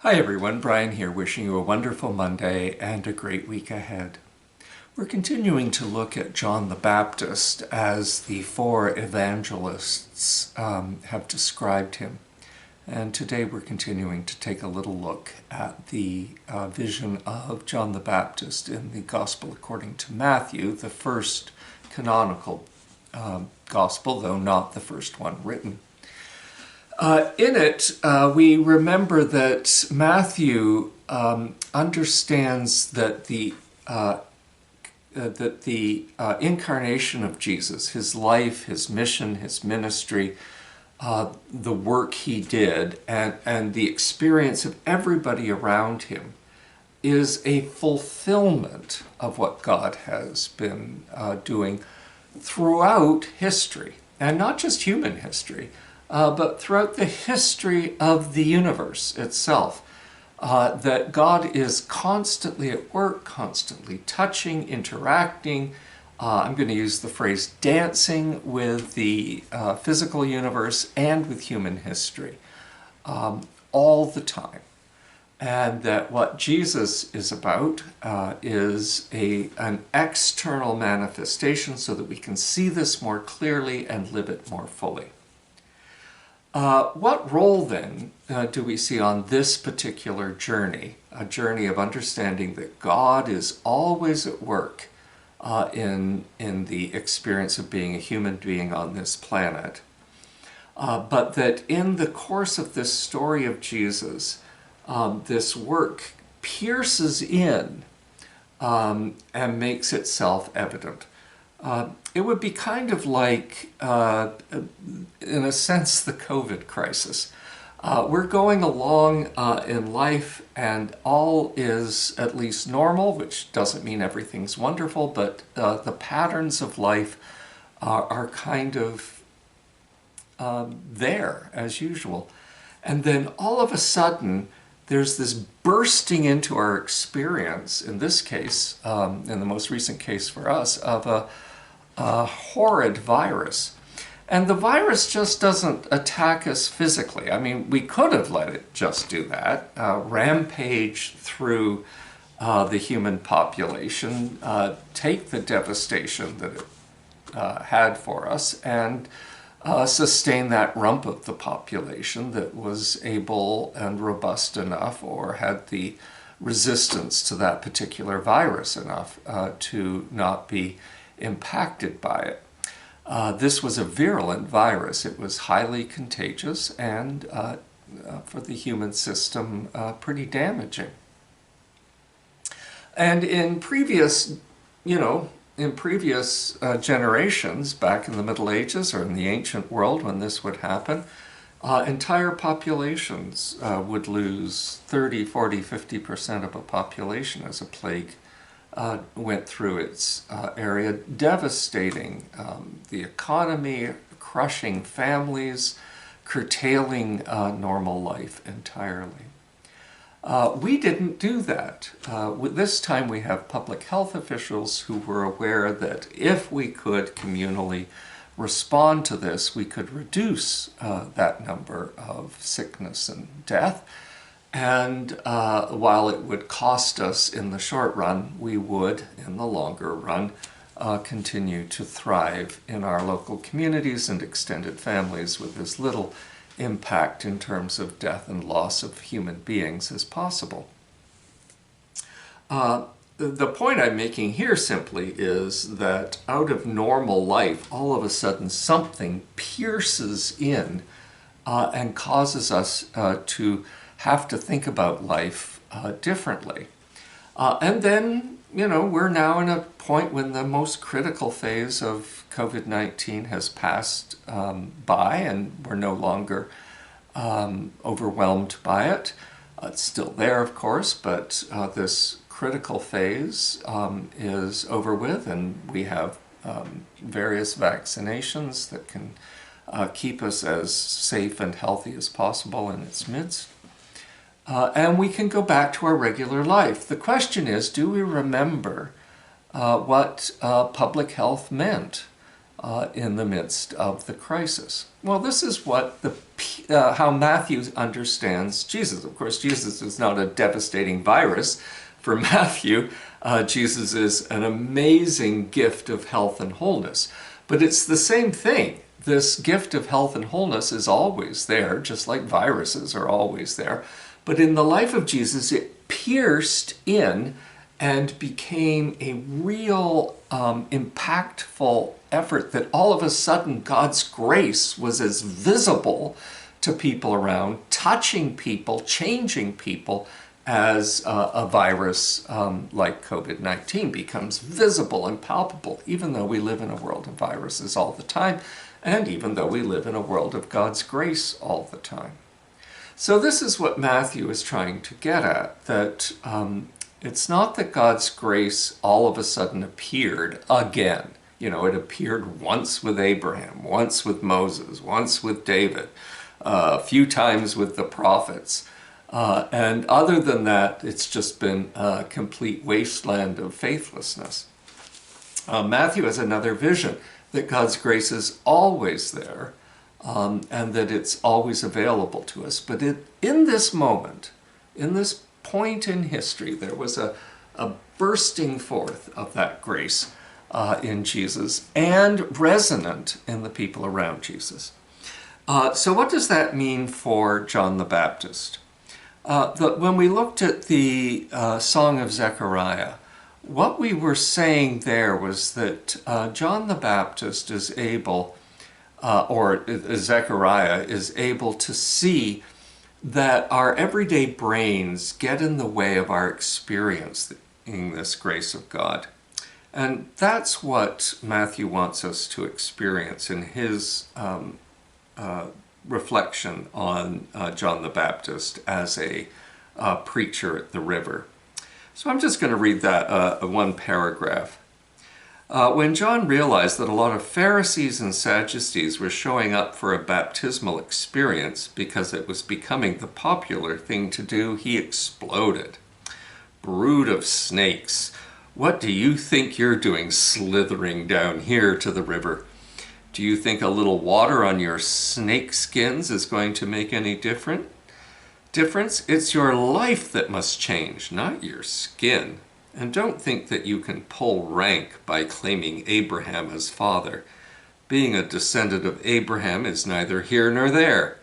Hi everyone, Brian here, wishing you a wonderful Monday and a great week ahead. We're continuing to look at John the Baptist as the four evangelists have described him. And today we're continuing to take a little look at the vision of John the Baptist in the Gospel according to Matthew, the first canonical Gospel, though not the first one written. In it, we remember that Matthew understands that the incarnation of Jesus, his life, his mission, his ministry, the work he did, and the experience of everybody around him is a fulfillment of what God has been doing throughout history, and not just human history, but throughout the history of the universe itself. That God is constantly at work, constantly touching, interacting. I'm going to use the phrase dancing with the physical universe and with human history all the time. And that what Jesus is about is an external manifestation so that we can see this more clearly and live it more fully. What role then do we see on this particular journey, a journey of understanding that God is always at work in the experience of being a human being on this planet, but that in the course of this story of Jesus, this work pierces in and makes itself evident. It would be kind of like, in a sense, the COVID crisis. We're going along in life and all is at least normal, which doesn't mean everything's wonderful, but the patterns of life are kind of there as usual. And then all of a sudden, there's this bursting into our experience, in this case, in the most recent case for us, of a horrid virus. And the virus just doesn't attack us physically. I mean, we could have let it just do that, rampage through the human population, take the devastation that it had for us, and sustain that rump of the population that was able and robust enough or had the resistance to that particular virus enough to not be impacted by it. This was a virulent virus. It was highly contagious and for the human system pretty damaging. And in previous, generations, back in the Middle Ages or in the ancient world when this would happen, entire populations would lose 30, 40, 50% of a population as a plague went through its area, devastating the economy, crushing families, curtailing normal life entirely. We didn't do that. This time we have public health officials who were aware that if we could communally respond to this, we could reduce that number of sickness and death. And while it would cost us in the short run, we would, in the longer run, continue to thrive in our local communities and extended families with as little impact in terms of death and loss of human beings as possible. The point I'm making here simply is that out of normal life, all of a sudden something pierces in and causes us to have to think about life differently. And then, we're now in a point when the most critical phase of COVID-19 has passed by and we're no longer overwhelmed by it. It's still there, of course, but this critical phase is over with, and we have various vaccinations that can keep us as safe and healthy as possible in its midst. And we can go back to our regular life. The question is, do we remember what public health meant in the midst of the crisis? Well, this is what the how Matthew understands Jesus. Of course, Jesus is not a devastating virus. For Matthew, Jesus is an amazing gift of health and wholeness. But it's the same thing. This gift of health and wholeness is always there, just like viruses are always there. But in the life of Jesus, it pierced in and became a real impactful effort that all of a sudden God's grace was as visible to people around, touching people, changing people, as a virus like COVID-19 becomes visible and palpable, even though we live in a world of viruses all the time, and even though we live in a world of God's grace all the time. So this is what Matthew is trying to get at, that it's not that God's grace all of a sudden appeared again. You know, it appeared once with Abraham, once with Moses, once with David, a few times with the prophets. And other than that, it's just been a complete wasteland of faithlessness. Matthew has another vision, that God's grace is always there, and that it's always available to us. But in this moment, in this point in history, there was a bursting forth of that grace in Jesus, and resonant in the people around Jesus. So what does that mean for John the Baptist? When we looked at the Song of Zechariah, what we were saying there was that John the Baptist is able, or Zechariah is able to see that our everyday brains get in the way of our experiencing this grace of God. And that's what Matthew wants us to experience in his reflection on John the Baptist as a preacher at the river. So I'm just going to read that one paragraph. When John realized that a lot of Pharisees and Sadducees were showing up for a baptismal experience because it was becoming the popular thing to do, he exploded. "Brood of snakes, what do you think you're doing slithering down here to the river? Do you think a little water on your snake skins is going to make any difference? It's your life that must change, not your skin. And don't think that you can pull rank by claiming Abraham as father. Being a descendant of Abraham is neither here nor there.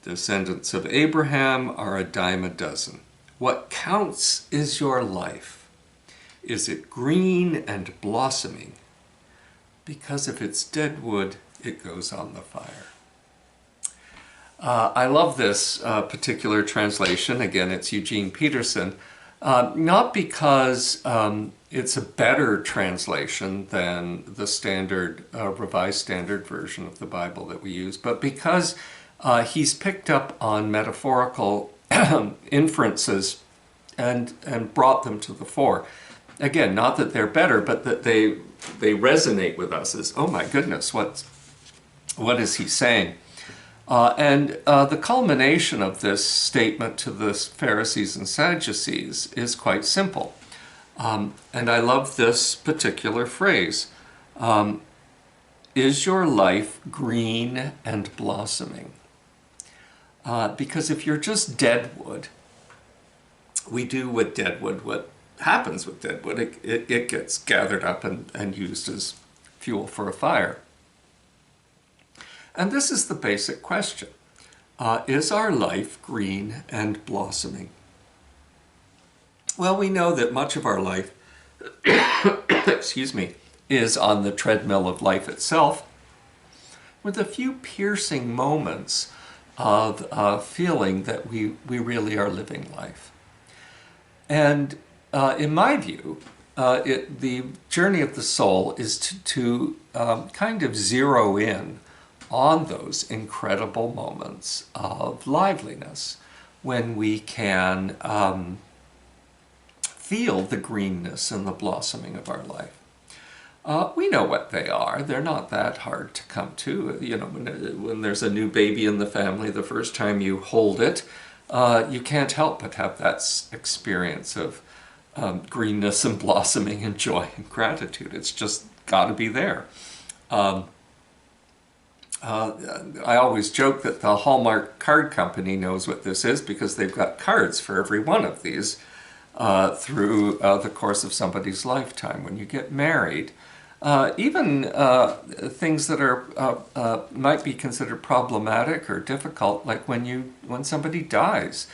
Descendants of Abraham are a dime a dozen. What counts is your life. Is it green and blossoming? Because if it's dead wood, it goes on the fire." I love this particular translation. Again, it's Eugene Peterson. Not because it's a better translation than the standard, Revised Standard Version of the Bible that we use, but because he's picked up on metaphorical inferences and brought them to the fore. Again, not that they're better, but that they resonate with us as, oh my goodness, what is he saying? And the culmination of this statement to the Pharisees and Sadducees is quite simple. And I love this particular phrase. Is your life green and blossoming? Because if you're just dead wood, we do with dead wood what happens with dead wood. It gets gathered up and used as fuel for a fire. And this is the basic question. Is our life green and blossoming? Well, we know that much of our life, excuse me, is on the treadmill of life itself, with a few piercing moments of feeling that we really are living life. And in my view, the journey of the soul is to kind of zero in on those incredible moments of liveliness when we can feel the greenness and the blossoming of our life. We know what they are. They're not that hard to come to. You know, when there's a new baby in the family, the first time you hold it, you can't help but have that experience of greenness and blossoming and joy and gratitude. It's just got to be there. I always joke that the Hallmark card company knows what this is because they've got cards for every one of these through the course of somebody's lifetime. When you get married, even things that are might be considered problematic or difficult, like when somebody dies.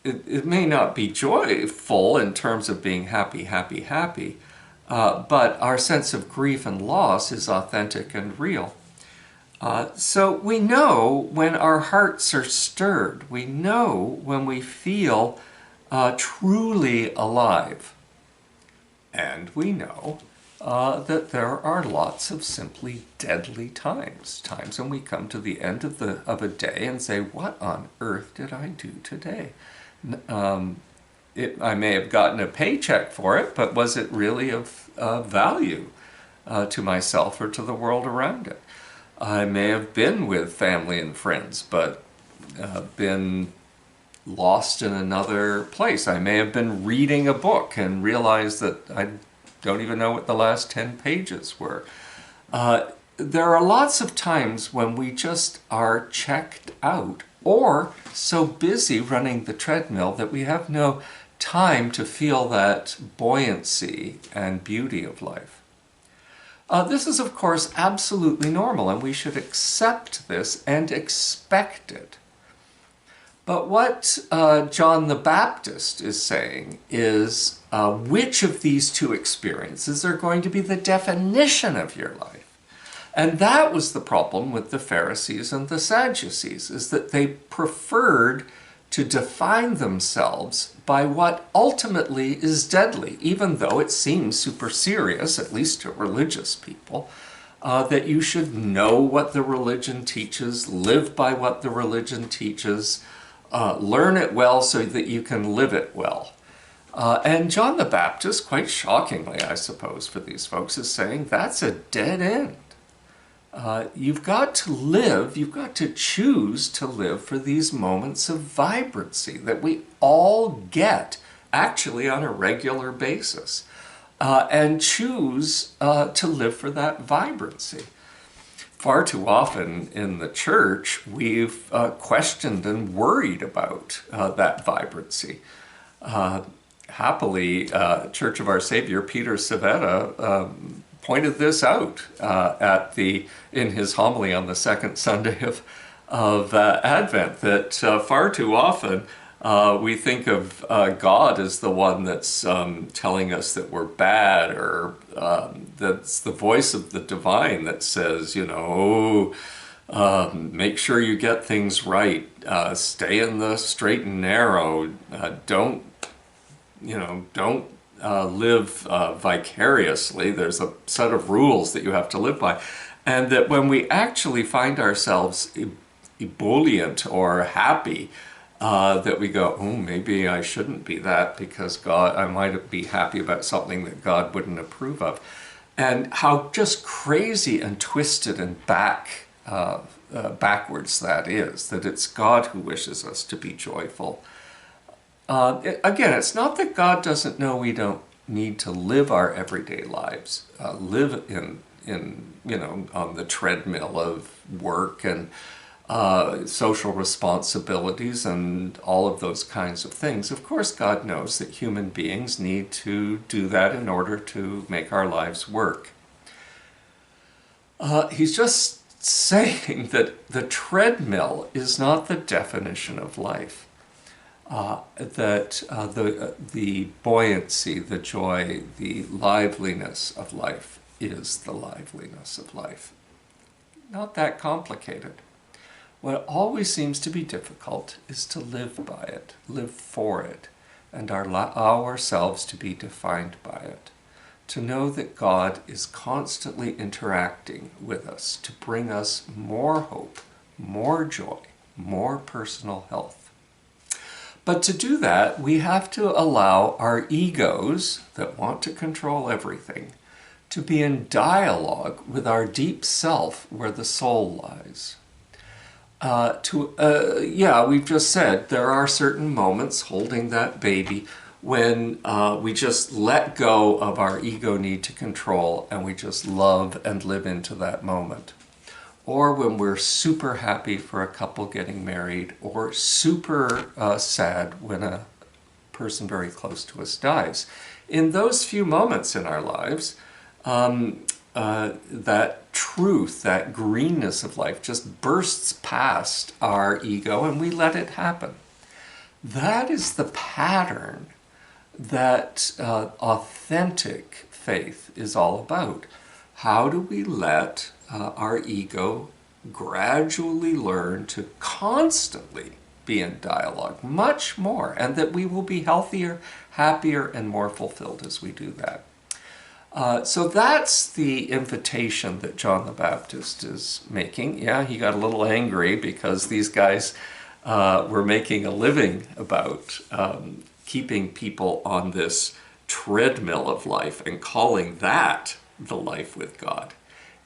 It may not be joyful in terms of being happy, happy, happy, but our sense of grief and loss is authentic and real. So we know when our hearts are stirred. We know when we feel truly alive. And we know that there are lots of simply deadly times. Times when we come to the end of a day and say, what on earth did I do today? I may have gotten a paycheck for it, but was it really of value to myself or to the world around it? I may have been with family and friends, but been lost in another place. I may have been reading a book and realized that I don't even know what the last 10 pages were. There are lots of times when we just are checked out or so busy running the treadmill that we have no time to feel that buoyancy and beauty of life. This is, of course, absolutely normal, and we should accept this and expect it. But what John the Baptist is saying is which of these two experiences are going to be the definition of your life? And that was the problem with the Pharisees and the Sadducees, is that they preferred to define themselves by what ultimately is deadly, even though it seems super serious, at least to religious people, that you should know what the religion teaches, live by what the religion teaches, learn it well so that you can live it well. And John the Baptist, quite shockingly, I suppose, for these folks, is saying that's a dead end. You've got to live, you've got to choose to live for these moments of vibrancy that we all get actually on a regular basis, and choose to live for that vibrancy. Far too often in the church, we've questioned and worried about that vibrancy. Happily, Church of Our Savior, Peter Civetta, pointed this out in his homily on the second Sunday of Advent, that far too often we think of God as the one that's telling us that we're bad, or that's the voice of the divine that says, make sure you get things right, stay in the straight and narrow, don't live vicariously. There's a set of rules that you have to live by. And that when we actually find ourselves ebullient or happy, that we go, oh, maybe I shouldn't be that because I might be happy about something that God wouldn't approve of. And how just crazy and twisted and backwards that is, that it's God who wishes us to be joyful. Again, it's not that God doesn't know we don't need to live our everyday lives, live in on the treadmill of work and social responsibilities and all of those kinds of things. Of course, God knows that human beings need to do that in order to make our lives work. He's just saying that the treadmill is not the definition of life. That the buoyancy, the joy, the liveliness of life is the liveliness of life. Not that complicated. What always seems to be difficult is to live by it, live for it, and allow ourselves to be defined by it. To know that God is constantly interacting with us to bring us more hope, more joy, more personal health. But to do that, we have to allow our egos that want to control everything to be in dialogue with our deep self where the soul lies. We've just said there are certain moments holding that baby when we just let go of our ego need to control and we just love and live into that moment. or when we're super happy for a couple getting married, or super sad when a person very close to us dies. In those few moments in our lives, that truth, that greenness of life just bursts past our ego and we let it happen. That is the pattern that authentic faith is all about. How do we let our ego gradually learn to constantly be in dialogue, much more, and that we will be healthier, happier, and more fulfilled as we do that. So that's the invitation that John the Baptist is making. Yeah, he got a little angry because these guys were making a living about keeping people on this treadmill of life and calling that the life with God,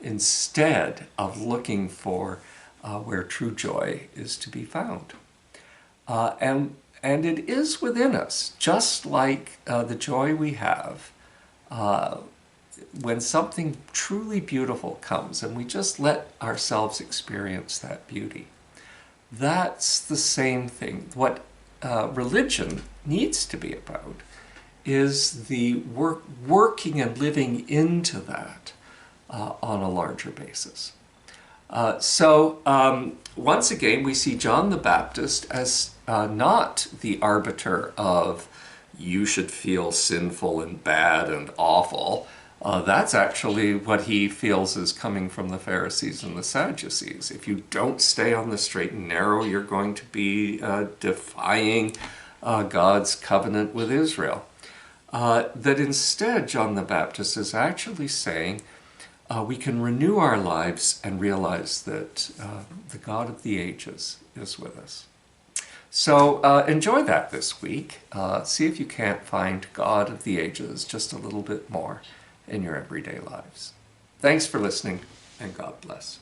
instead of looking for where true joy is to be found. And it is within us, just like the joy we have when something truly beautiful comes and we just let ourselves experience that beauty. That's the same thing. What religion needs to be about is the working and living into that on a larger basis. Once again, we see John the Baptist as not the arbiter of you should feel sinful and bad and awful. That's actually what he feels is coming from the Pharisees and the Sadducees. If you don't stay on the straight and narrow, you're going to be defying God's covenant with Israel. That instead, John the Baptist is actually saying, we can renew our lives and realize that the God of the ages is with us. So enjoy that this week. See if you can't find God of the ages just a little bit more in your everyday lives. Thanks for listening, and God bless.